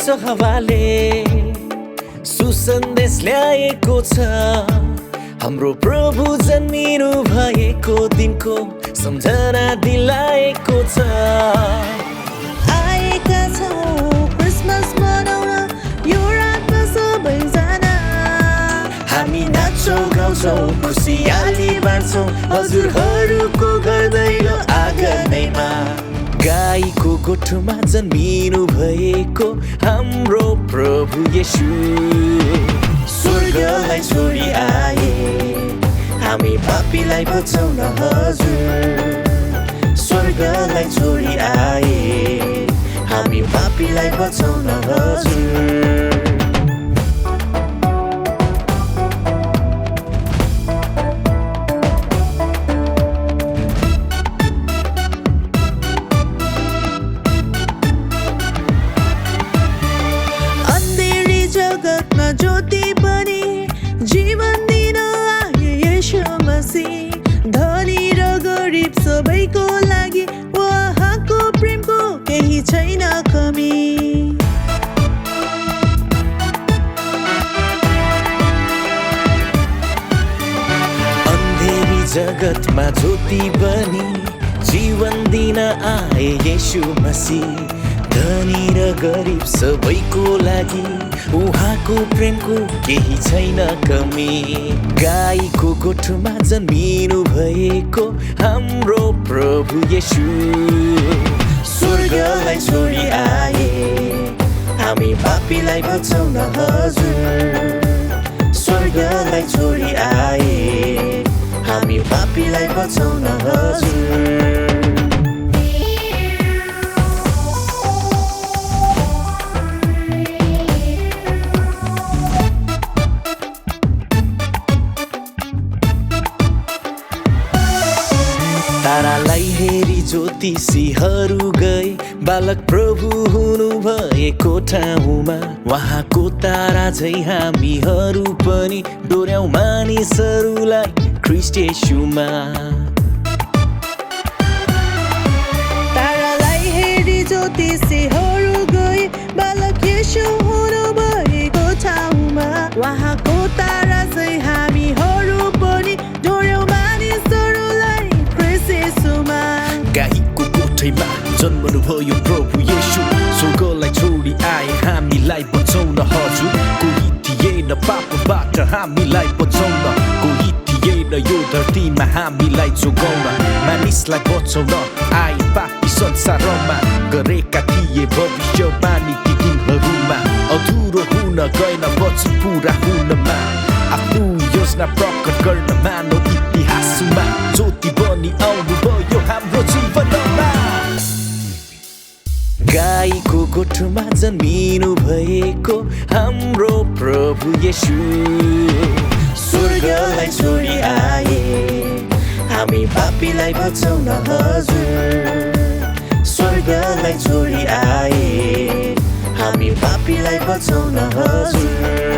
चिसो हावाले सुसन्देश ल्याएको छ हाम्रो प्रभु जन्मिनु भएको दिनको सम्झना दिलाएको छ आएका छौँ क्रिसमस मनाउन यो रातमा सबैजना हामी नाच्छौँ गाउँछौँ खुसियाली बाँड्छौँ हजुरहरूको घर दैलो आँगनैमा गाईको गोठमा जन्मिनु भएको हाम्रो प्रभु येशू स्वर्गलाई छोडी आए हामी पापीलाई बचाउन हजुर स्वर्गलाई छोडी आए हामी पापीलाई बचाउन हजुर जगतमा ज्योति बनी जीवन दिन आए येशू मसीह धनी र गरिब सबैको लागि उहाँको प्रेमको केही छैन कमी अन्धेरी जगतमा ज्योति बनी जीवन दिन आए येशू मसीह धनी र गरिब सबैको लागि उहाँको प्रेमको केही छैन कमी गाईको गोठमा जन्मिनु भएको हाम्रो प्रभु येशू स्वर्गलाई छोडी आए हामी पापीलाई बचाउन हजुर स्वर्गलाई छोडी आए हामी पापीलाई बचाउन हजुर तारालाई हेरी ज्योतिषीहरू गए बालक प्रभु हुनु भएको ठाउँमा उहाँको तारा झै हामीहरू पनि डोर्याउँ मानिसहरूलाई ख्रीष्ट येशूमा तारालाई हेरी ज्योतिषीहरू गए बालक येशू हुनु भएको ठाउँमा उहाँको तारा चाहिँ हामीहरू पनि डोर्याउँ मानिसहरूलाई ख्रीष्ट येशूमा गाईको गोठैमा जन्मनु भयो प्रभु येशू स्वर्गलाई छोडी आए हामीलाई बचाउन हजुर कोही थिएन पापबाट हामीलाई बचाउन कोही थिएन यो धरतीमा हामीलाई जोगाउन मानिसलाई बचाउन आए पापी संसारमा गरेका थिए भविष्यवाणी ती दिनहरूमा अधुरो हुन गएन वचन पुरा हुनमा आफ्नो योजना प्रकट गर्न मानव इतिहासमा ज्योति बनी आउनु भयो हाम्रो जीवनमा गाईको गोठमा जन्मिनु भएको हाम्रो प्रभु येशू स्वर्गलाई छोडी आए हामी पापीलाई बचाउन हजुर स्वर्गलाई छोडी आए हामी पापीलाई बचाउन हजुर